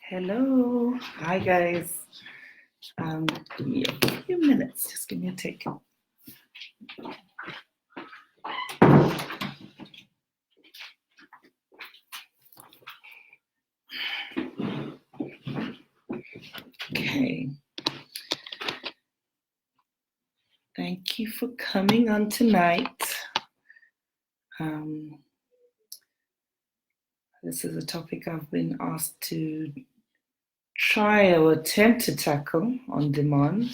Hello. Hi, guys. Give me a few minutes. Just give me a take. Okay. Thank you for coming on tonight. This is a topic I've been asked to try or attempt to tackle on demand.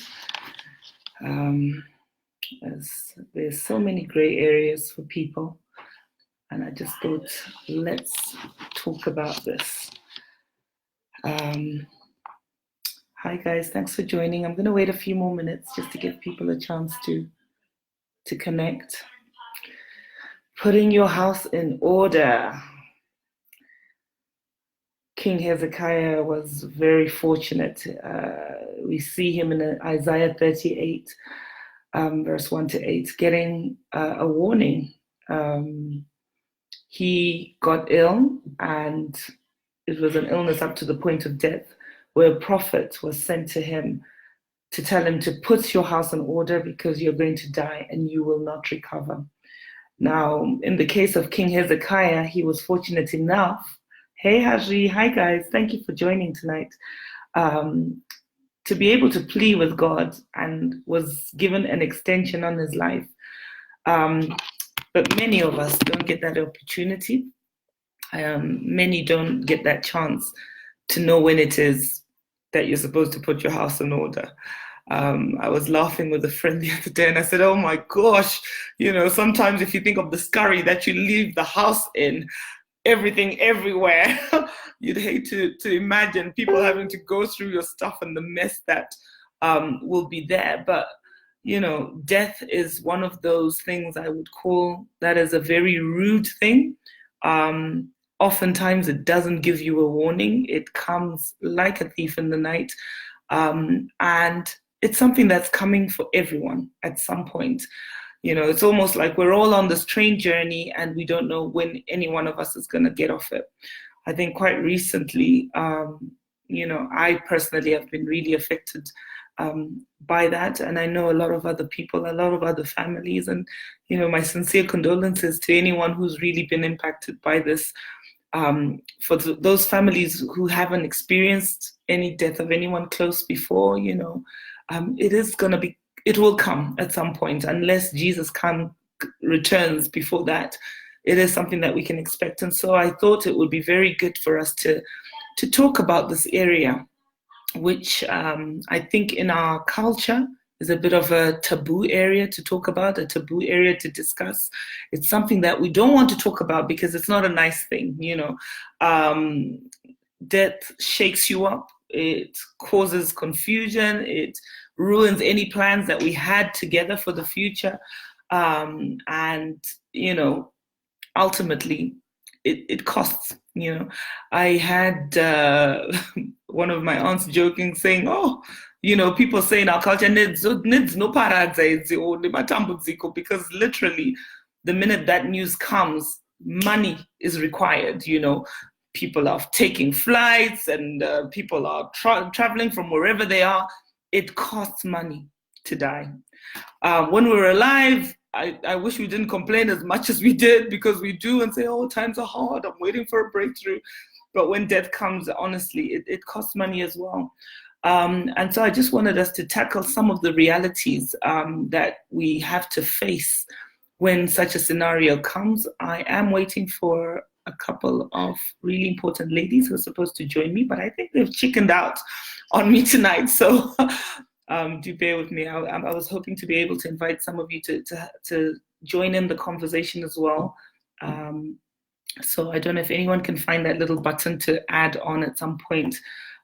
There's so many gray areas for people, and I just thought, let's talk about this. Hi guys, thanks for joining. I'm going to wait a few more minutes just to give people a chance to connect. Putting your house in order. King Hezekiah was very fortunate. We see him in Isaiah 38, verse 1 to 8, getting a warning. He got ill, and it was an illness up to the point of death, where a prophet was sent to him to tell him to put your house in order because you're going to die and you will not recover. Now, in the case of King Hezekiah, he was fortunate enough. Hey, Haji. Hi, guys. Thank you for joining tonight. To be able to plead with God, and was given an extension on his life. But many of us don't get that opportunity. Many don't get that chance to know when it is that you're supposed to put your house in order. I was laughing with a friend the other day and I said, oh my gosh, sometimes if you think of the scurry that you leave the house in, everything everywhere, you'd hate to imagine people having to go through your stuff and the mess that will be there. But, death is one of those things I would call that as a very rude thing. Oftentimes it doesn't give you a warning. It comes like a thief in the night. And it's something that's coming for everyone at some point. It's almost like we're all on this train journey and we don't know when any one of us is going to get off it. I think quite recently, I personally have been really affected by that. And I know a lot of other people, a lot of other families, and, my sincere condolences to anyone who's really been impacted by this. For those families who haven't experienced any death of anyone close before, it will come at some point, unless Jesus returns before that. It is something that we can expect. And so I thought it would be very good for us to talk about this area, which I think in our culture is a bit of a taboo area to talk about, a taboo area to discuss. It's something that we don't want to talk about because it's not a nice thing, Death shakes you up. It causes confusion. It ruins any plans that we had together for the future. And, ultimately, it costs. I had one of my aunts joking, saying, people say in our culture, needs no paradise or because literally the minute that news comes, money is required. People are taking flights and people are traveling from wherever they are. It costs money to die. When we're alive, I wish we didn't complain as much as we did, because we do and say, oh, times are hard, I'm waiting for a breakthrough. But when death comes, honestly, it costs money as well. And so I just wanted us to tackle some of the realities that we have to face when such a scenario comes. I am waiting for a couple of really important ladies who are supposed to join me, but I think they've chickened out on me tonight. So do bear with me. I was hoping to be able to invite some of you to join in the conversation as well. So I don't know if anyone can find that little button to add on at some point.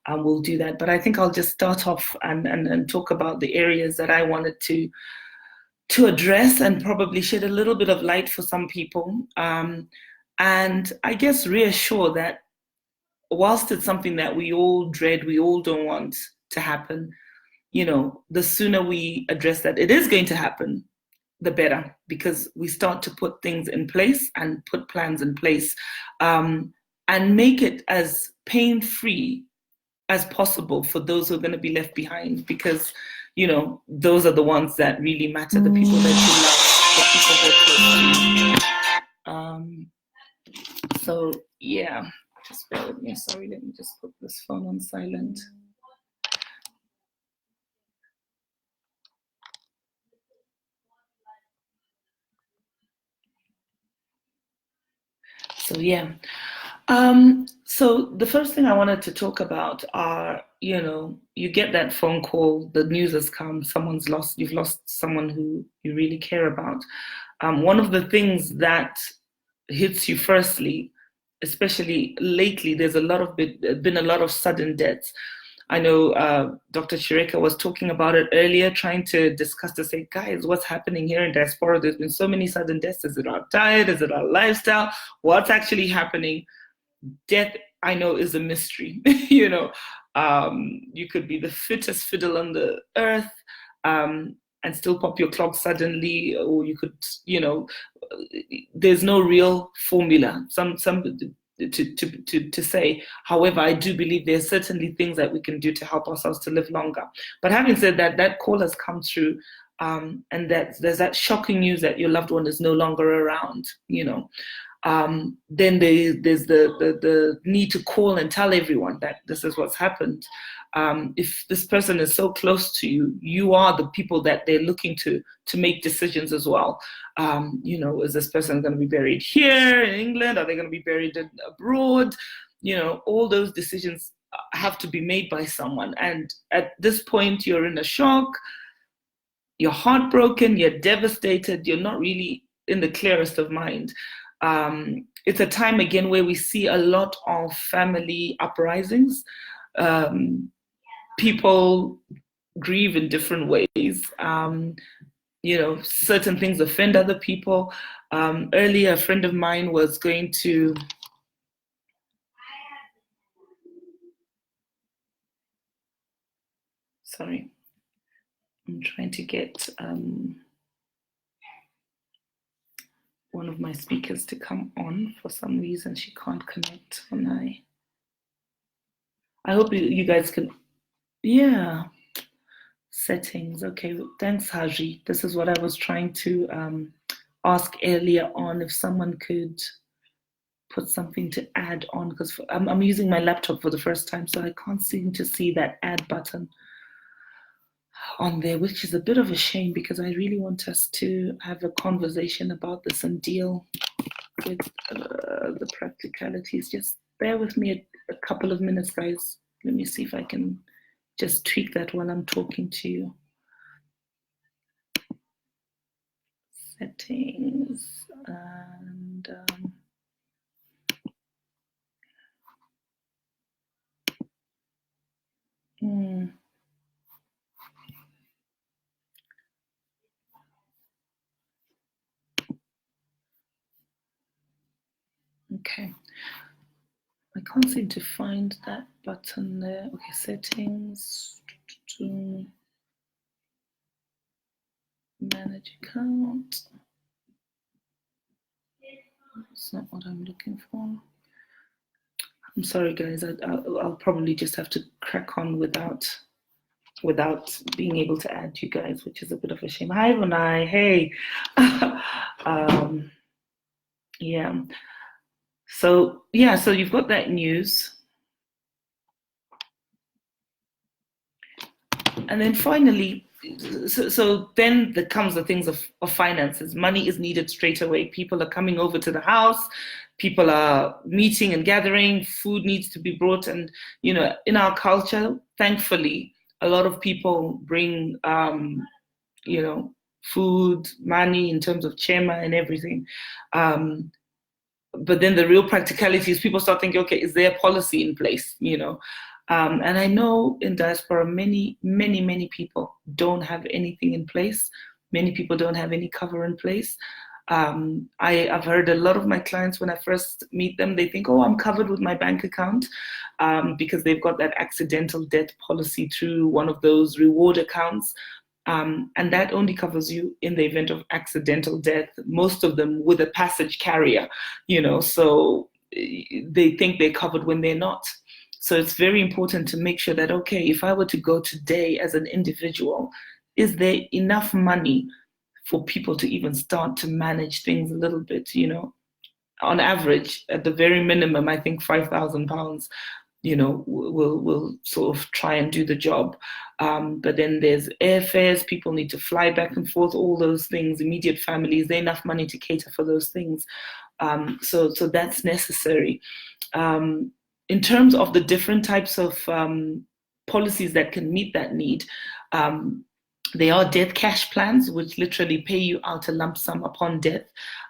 We'll do that. But I think I'll just start off and talk about the areas that I wanted to address and probably shed a little bit of light for some people. And I guess reassure that whilst it's something that we all dread, we all don't want to happen, the sooner we address that it is going to happen, the better, because we start to put things in place and put plans in place and make it as pain-free as possible for those who are going to be left behind, because those are the ones that really matter, the people that you love, the people that close to you. So yeah, just bear with me. Sorry, let me just put this phone on silent. So yeah. So the first thing I wanted to talk about are, you get that phone call, the news has come, you've lost someone who you really care about. One of the things that hits you firstly, especially lately, there's been a lot of sudden deaths. I know Dr. Chireka was talking about it earlier, trying to discuss to say, guys, what's happening here in diaspora? There's been so many sudden deaths. Is it our diet? Is it our lifestyle? What's actually happening? Death, I know, is a mystery. You could be the fittest fiddle on the earth and still pop your clog suddenly, or you could, there's no real formula. Some to say. However, I do believe there's certainly things that we can do to help ourselves to live longer. But having said that, that call has come through, and that there's that shocking news that your loved one is no longer around. Then there's the need to call and tell everyone that this is what's happened. If this person is so close to you, you are the people that they're looking to make decisions as well. Is this person going to be buried here in England? Are they going to be buried abroad? All those decisions have to be made by someone. And at this point, you're in a shock, you're heartbroken, you're devastated, you're not really in the clearest of mind. It's a time again where we see a lot of family uprisings. People grieve in different ways. Certain things offend other people. Earlier, a friend of mine was going to sorry, I'm trying to get one of my speakers to come on. For some reason, she can't connect when I hope you guys can. Yeah. Settings. Okay, thanks, Haji. This is what I was trying to ask earlier on, if someone could put something to add on, because I'm using my laptop for the first time, so I can't seem to see that add button on there, which is a bit of a shame, because I really want us to have a conversation about this and deal with the practicalities. Just bear with me a couple of minutes, guys. Let me see if I can just tweak that while I'm talking to you. Settings and okay. I can't seem to find that button there. Okay, settings. Manage account. That's not what I'm looking for. I'm sorry, guys. I'll probably just have to crack on without being able to add you guys, which is a bit of a shame. Hi, Vonai. Hey. Yeah. So you've got that news. And then finally, so then there comes the things of finances. Money is needed straight away. People are coming over to the house. People are meeting and gathering. Food needs to be brought. And, in our culture, thankfully, a lot of people bring, food, money in terms of chema and everything. But then the real practicality is people start thinking, okay, is there a policy in place, and I know in diaspora, many, many, many people don't have anything in place. Many people don't have any cover in place. I've heard a lot of my clients, when I first meet them, they think, oh, I'm covered with my bank account, because they've got that accidental death policy through one of those reward accounts. And that only covers you in the event of accidental death, most of them with a passage carrier, so they think they're covered when they're not. So it's very important to make sure that, okay, if I were to go today as an individual, is there enough money for people to even start to manage things a little bit, on average, at the very minimum, I think £5,000, will sort of try and do the job. But then there's airfares, people need to fly back and forth, all those things, immediate families, there's enough money to cater for those things. So that's necessary. In terms of the different types of policies that can meet that need, there are death cash plans, which literally pay you out a lump sum upon death.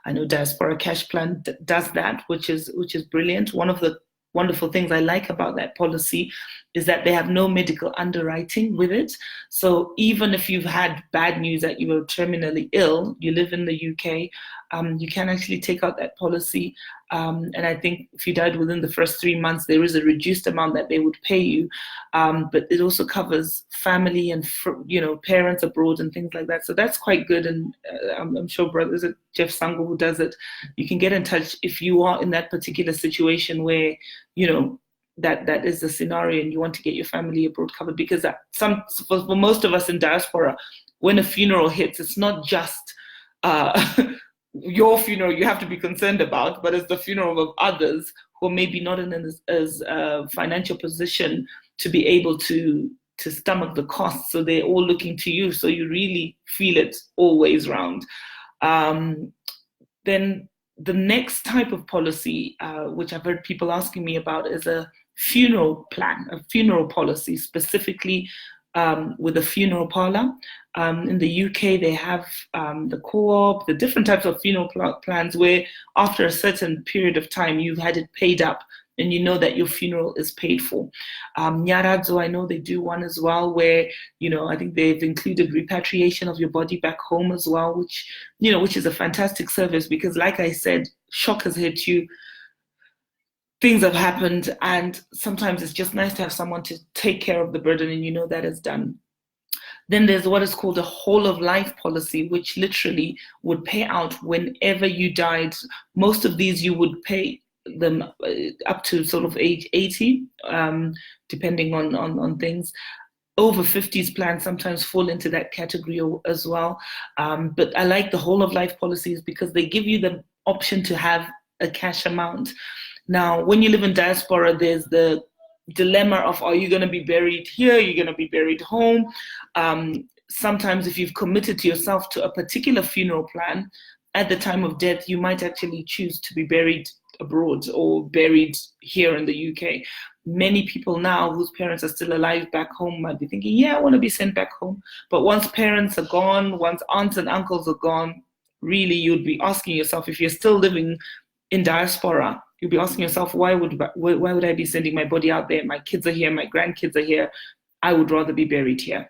I know Diaspora Cash Plan does that, which is brilliant. One of the wonderful things I like about that policy is that they have no medical underwriting with it. So even if you've had bad news that you were terminally ill, you live in the UK, you can actually take out that policy. And I think if you died within the first 3 months, there is a reduced amount that they would pay you. But it also covers family and parents abroad and things like that. So that's quite good. And I'm sure brothers at Jeff Sango who does it. You can get in touch if you are in that particular situation where that is the scenario and you want to get your family abroad covered, because for most of us in diaspora, when a funeral hits, it's not just your funeral you have to be concerned about, but it's the funeral of others who are maybe not in as financial position to be able to stomach the costs. So they're all looking to you. So you really feel it always round. Then the next type of policy, which I've heard people asking me about, is a funeral plan, a funeral policy, specifically with a funeral parlor. In the UK, they have the co-op, the different types of funeral plans where after a certain period of time, you've had it paid up and you know that your funeral is paid for. Nyaradzo, I know they do one as well where, I think they've included repatriation of your body back home as well, which is a fantastic service because, like I said, shock has hit you. Things have happened, and sometimes it's just nice to have someone to take care of the burden, and that is done. Then there's what is called a whole of life policy, which literally would pay out whenever you died. Most of these you would pay them up to sort of age 80, depending on things. Over 50s plans sometimes fall into that category as well. But I like the whole of life policies because they give you the option to have a cash amount. Now, when you live in diaspora, there's the dilemma of, are you going to be buried here? Are you going to be buried home? Sometimes if you've committed to yourself to a particular funeral plan, at the time of death, you might actually choose to be buried abroad or buried here in the UK. Many people now whose parents are still alive back home might be thinking, yeah, I want to be sent back home. But once parents are gone, once aunts and uncles are gone, really you'd be asking yourself, if you're still living in diaspora, you'll be asking yourself, why would I be sending my body out there? My kids are here, my grandkids are here. I would rather be buried here.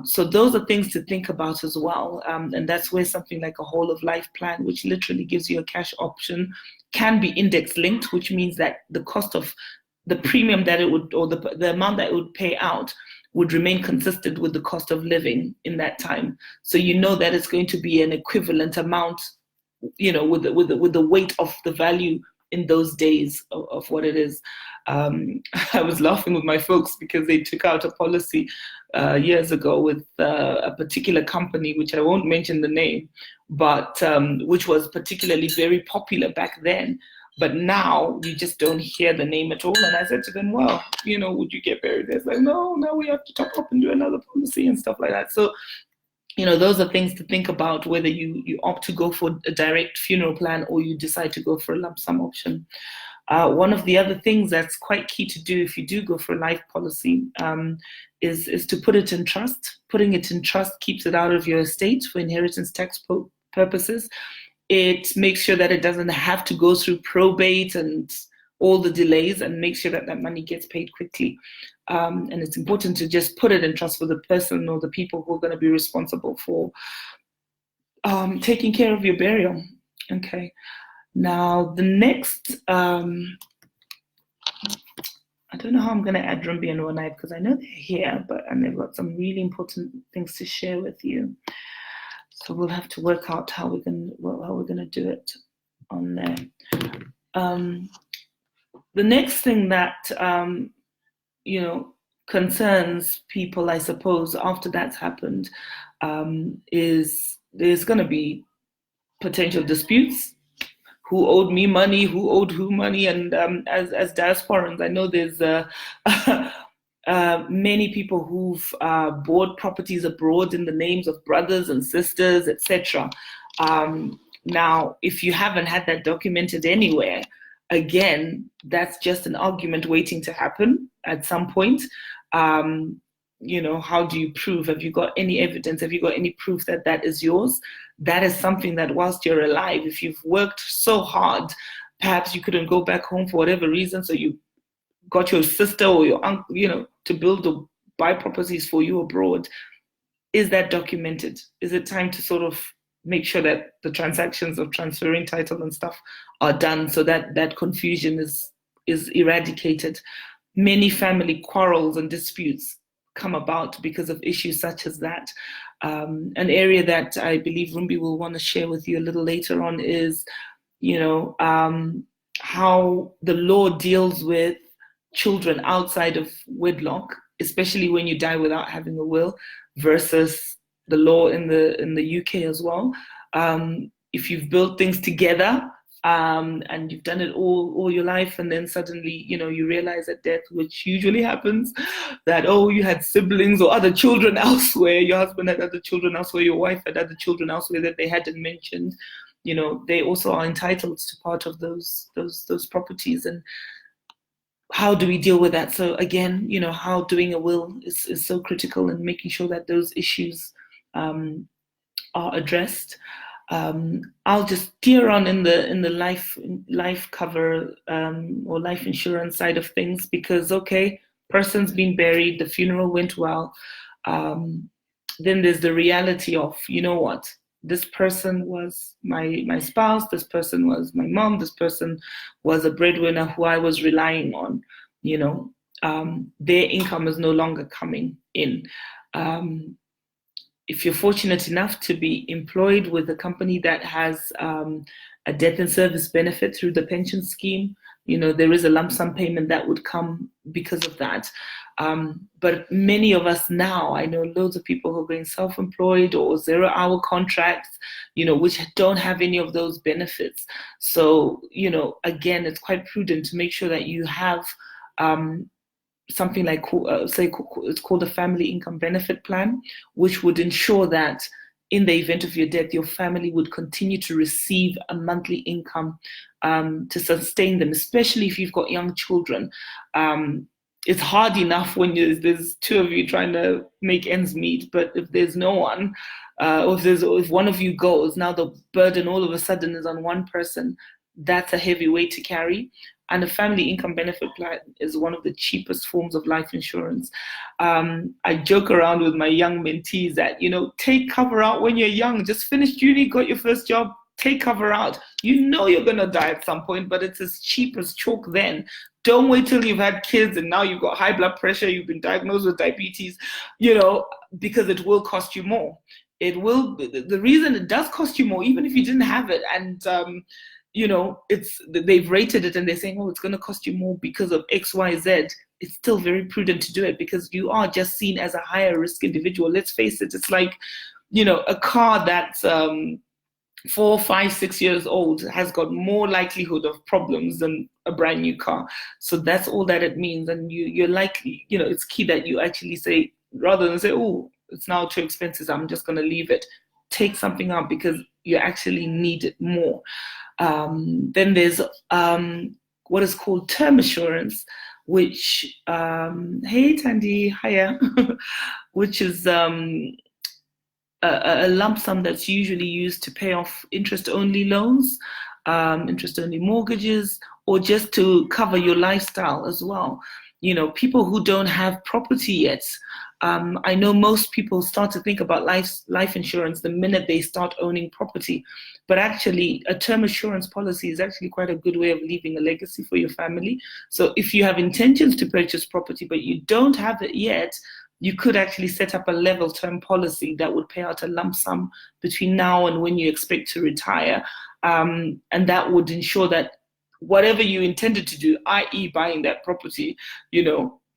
So those are things to think about as well. And that's where something like a whole of life plan, which literally gives you a cash option, can be index linked, which means that the cost of the premium that it would, or the amount that it would pay out would remain consistent with the cost of living in that time. So that it's going to be an equivalent amount, with the weight of the value in those days of what it is. I was laughing with my folks because they took out a policy years ago with a particular company, which I won't mention the name, but which was particularly very popular back then. But now you just don't hear the name at all. And I said to them, well, would you get buried? They're like, no, now we have to top up and do another policy and stuff like that. So, those are things to think about, whether you opt to go for a direct funeral plan or you decide to go for a lump sum option. One of the other things that's quite key to do if you do go for a life policy is to put it in trust. Putting it in trust keeps it out of your estate for inheritance tax purposes. It makes sure that it doesn't have to go through probate and all the delays, and make sure that money gets paid quickly. And it's important to just put it in trust for the person or the people who are going to be responsible for taking care of your burial. Okay. Now, the next, I don't know how I'm going to add Rumbi and Wanai because I know they're here, and they've got some really important things to share with you. So we'll have to work out how we're going to do it on there. The next thing that concerns people, I suppose, after that's happened, is there's going to be potential disputes. Who owed me money? Who owed who money? And as diasporans, I know there's many people who've bought properties abroad in the names of brothers and sisters, etc. Now, if you haven't had that documented anywhere, again, that's just an argument waiting to happen at some point. How do you prove? Have you got any evidence? Have you got any proof that that is yours? That is something that whilst you're alive, if you've worked so hard, perhaps you couldn't go back home for whatever reason, so you got your sister or your uncle, to build or buy properties for you abroad. Is that documented? Is it time to sort of make sure that the transactions of transferring title and stuff are done so that that confusion is eradicated? Many family quarrels and disputes come about because of issues such as that. An area that I believe Rumbi will want to share with you a little later on is, how the law deals with children outside of wedlock, especially when you die without having a will, versus the law in the UK as well. If you've built things together, and you've done it all your life, and then suddenly you realize at death, which usually happens, that you had siblings or other children elsewhere, your husband had other children elsewhere, your wife had other children elsewhere that they hadn't mentioned, they also are entitled to part of those properties. And how do we deal with that? So again, how doing a will is so critical, and making sure that those issues are addressed. I'll just steer on in the life cover or life insurance side of things, because person's been buried, the funeral went well. Then there's the reality of, what, this person was my spouse, this person was my mom, this person was a breadwinner who I was relying on. Their income is no longer coming in. If you're fortunate enough to be employed with a company that has a death and service benefit through the pension scheme, there is a lump sum payment that would come because of that. But many of us now, I know loads of people who are going self-employed or 0-hour contracts, which don't have any of those benefits. So, again, it's quite prudent to make sure that you have something like, it's called a family income benefit plan, which would ensure that in the event of your death, your family would continue to receive a monthly income to sustain them, especially if you've got young children. It's hard enough when there's two of you trying to make ends meet, but if there's no one, or if one of you goes, now the burden all of a sudden is on one person. That's a heavy weight to carry. And a family income benefit plan is one of the cheapest forms of life insurance. I joke around with my young mentees that, take cover out when you're young. Just finished uni, got your first job, take cover out. You're going to die at some point, but it's as cheap as chalk then. Don't wait till you've had kids and now you've got high blood pressure, you've been diagnosed with diabetes, because it will cost you more. It will. The reason it does cost you more, even if you didn't have it, and they've rated it and they're saying, it's going to cost you more because of X, Y, Z. It's still very prudent to do it because you are just seen as a higher risk individual. Let's face it. It's like, a car that's 4, 5, 6 years old has got more likelihood of problems than a brand new car. So that's all that it means. And you're likely, it's key that you actually say, rather than say, it's now too expensive, I'm just going to leave it. Take something out because you actually need it more. Then there's what is called term assurance, which, hey Tandy, hiya, which is a lump sum that's usually used to pay off interest-only loans, interest-only mortgages, or just to cover your lifestyle as well. People who don't have property yet, I know most people start to think about life insurance the minute they start owning property. But actually, a term assurance policy is actually quite a good way of leaving a legacy for your family. So if you have intentions to purchase property, but you don't have it yet, you could actually set up a level term policy that would pay out a lump sum between now and when you expect to retire. And that would ensure that whatever you intended to do, i.e. buying that property,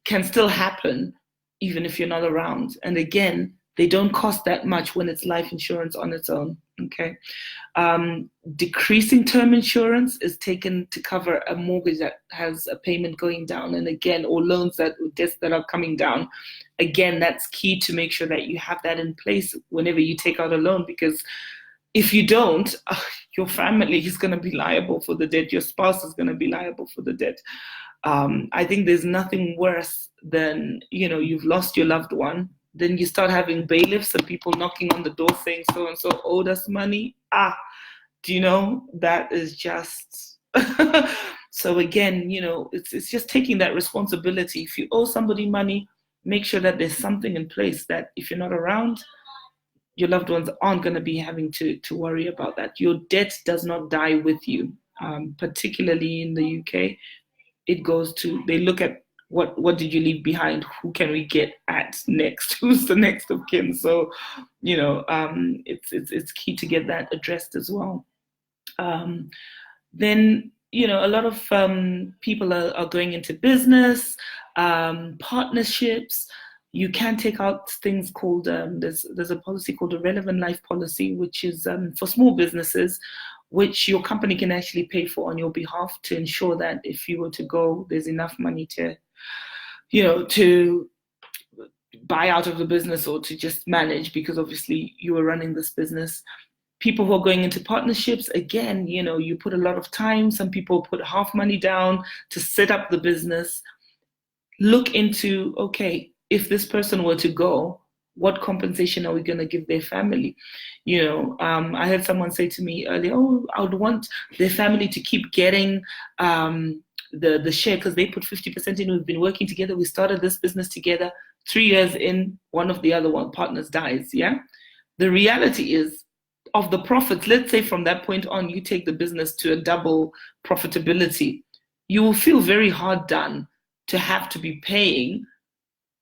can still happen even if you're not around. And again, they don't cost that much when it's life insurance on its own. Okay. Decreasing term insurance is taken to cover a mortgage that has a payment going down, and again, or loans that debts that are coming down. Again, that's key to make sure that you have that in place whenever you take out a loan, because if you don't, your family is going to be liable for the debt. Your spouse is going to be liable for the debt. I think there's nothing worse than, you've lost your loved one. Then you start having bailiffs and people knocking on the door saying so and so owed us money. Do you know, that is just so again, it's just taking that responsibility. If you owe somebody money, make sure that there's something in place that if you're not around, your loved ones aren't going to be having to worry about that. Your debt does not die with you. Particularly in the UK, it goes to, they look at what did you leave behind? Who can we get at next? Who's the next of kin? So, it's key to get that addressed as well. Then, a lot of people are going into business, partnerships. You can take out things called, there's a policy called a relevant life policy, which is for small businesses, which your company can actually pay for on your behalf to ensure that if you were to go, there's enough money to, to buy out of the business or to just manage, because obviously you were running this business. People who are going into partnerships, again, you put a lot of time. Some people put half money down to set up the business. Look into, okay, if this person were to go, what compensation are we going to give their family? I heard someone say to me earlier, I would want their family to keep getting the share because they put 50% in. We've been working together. We started this business together. 3 years in, one of the other partners dies. Yeah. The reality is, of the profits, let's say from that point on, you take the business to a double profitability, you will feel very hard done to have to be paying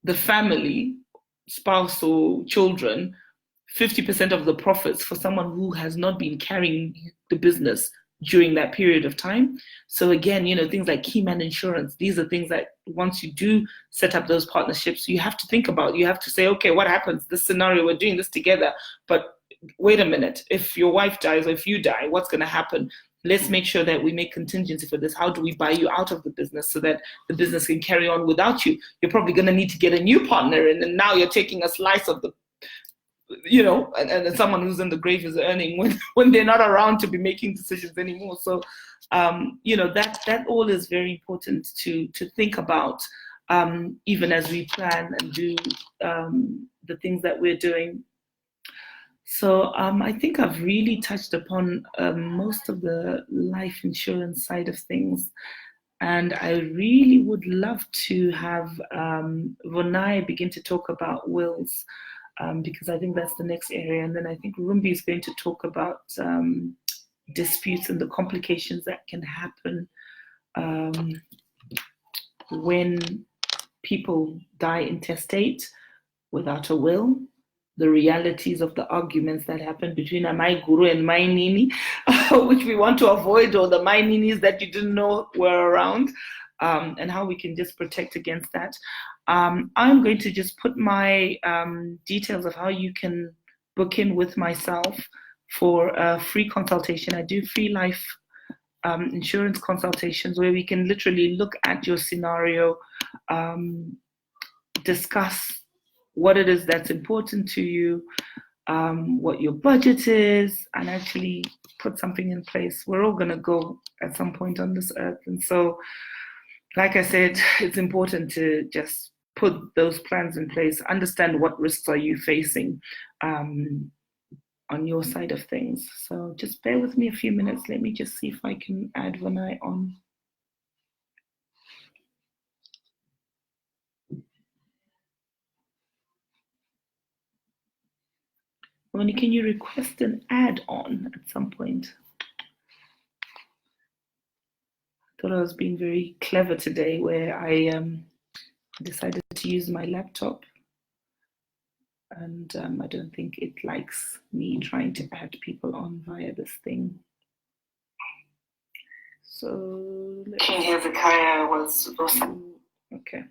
the family, spouse or children, 50% of the profits for someone who has not been carrying the business during that period of time. So again, things like Keyman Insurance, these are things that once you do set up those partnerships, you have to think about. You have to say, okay, what happens? This scenario, we're doing this together, but wait a minute, if your wife dies or if you die, what's going to happen? Let's make sure that we make contingency for this. How do we buy you out of the business so that the business can carry on without you? You're probably going to need to get a new partner in, and now you're taking a slice of the, and someone who's in the grave is earning when they're not around to be making decisions anymore. So, that all is very important to think about, even as we plan and do the things that we're doing. So I think I've really touched upon most of the life insurance side of things. And I really would love to have Vonai begin to talk about wills, because I think that's the next area. And then I think Rumbi is going to talk about disputes and the complications that can happen when people die intestate without a will. The realities of the arguments that happen between a my guru and my nini, which we want to avoid, or the my ninis that you didn't know were around, and how we can just protect against that. I'm going to just put my details of how you can book in with myself for a free consultation. I do free life insurance consultations where we can literally look at your scenario, discuss what it is that's important to you, what your budget is, and actually put something in place. We're all going to go at some point on this earth. And so, like I said, it's important to just put those plans in place, understand what risks are you facing on your side of things. So just bear with me a few minutes. Let me just see if I can add Vonai on. Vonai, can you request an add-on at some point? I thought I was being very clever today, where I decided to use my laptop, and I don't think it likes me trying to add people on via this thing. So King Hezekiah was okay.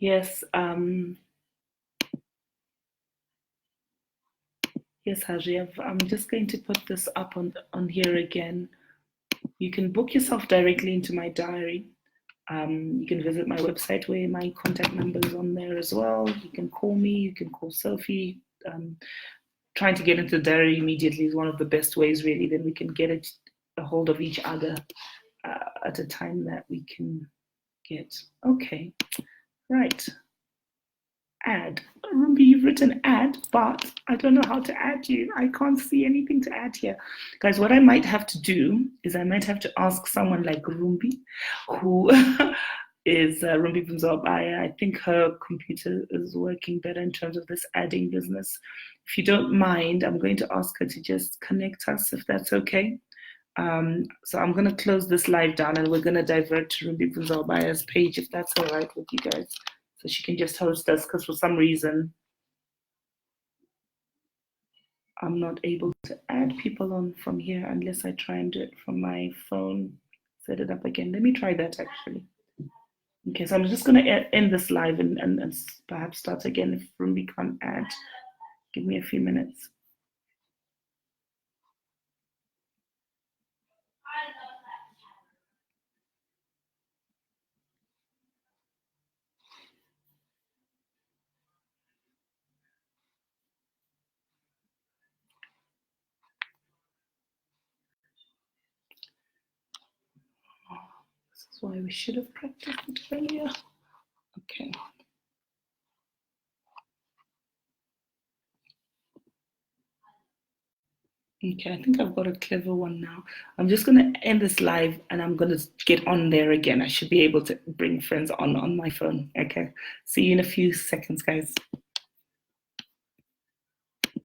Yes, yes, Haji, I'm just going to put this up on here again. You can book yourself directly into my diary. You can visit my website where my contact number is on there as well. You can call me, you can call Sophie. Trying to get into the diary immediately is one of the best ways, really. Then we can get a hold of each other at a time that we can get. Okay, right. Add. Rumbi, you've written add, but I don't know how to add you. I can't see anything to add here. Guys, what I might have to do is I might have to ask someone like Rumbi, who is Rumbi Bumzobaya. I think her computer is working better in terms of this adding business. If you don't mind, I'm going to ask her to just connect us, if that's okay. So I'm going to close this live down and we're going to divert to Rumbi Bumzobaya's page, if that's all right with you guys. So she can just host us, because for some reason I'm not able to add people on from here unless I try and do it from my phone. Set it up again. Let me try that actually. Okay, so I'm just going to end this live and perhaps start again if Rumbi can't add. Give me a few minutes. This is why we should have practiced it earlier. Okay. Okay, I think I've got a clever one now. I'm just going to end this live and I'm going to get on there again. I should be able to bring friends on my phone. Okay. See you in a few seconds, guys.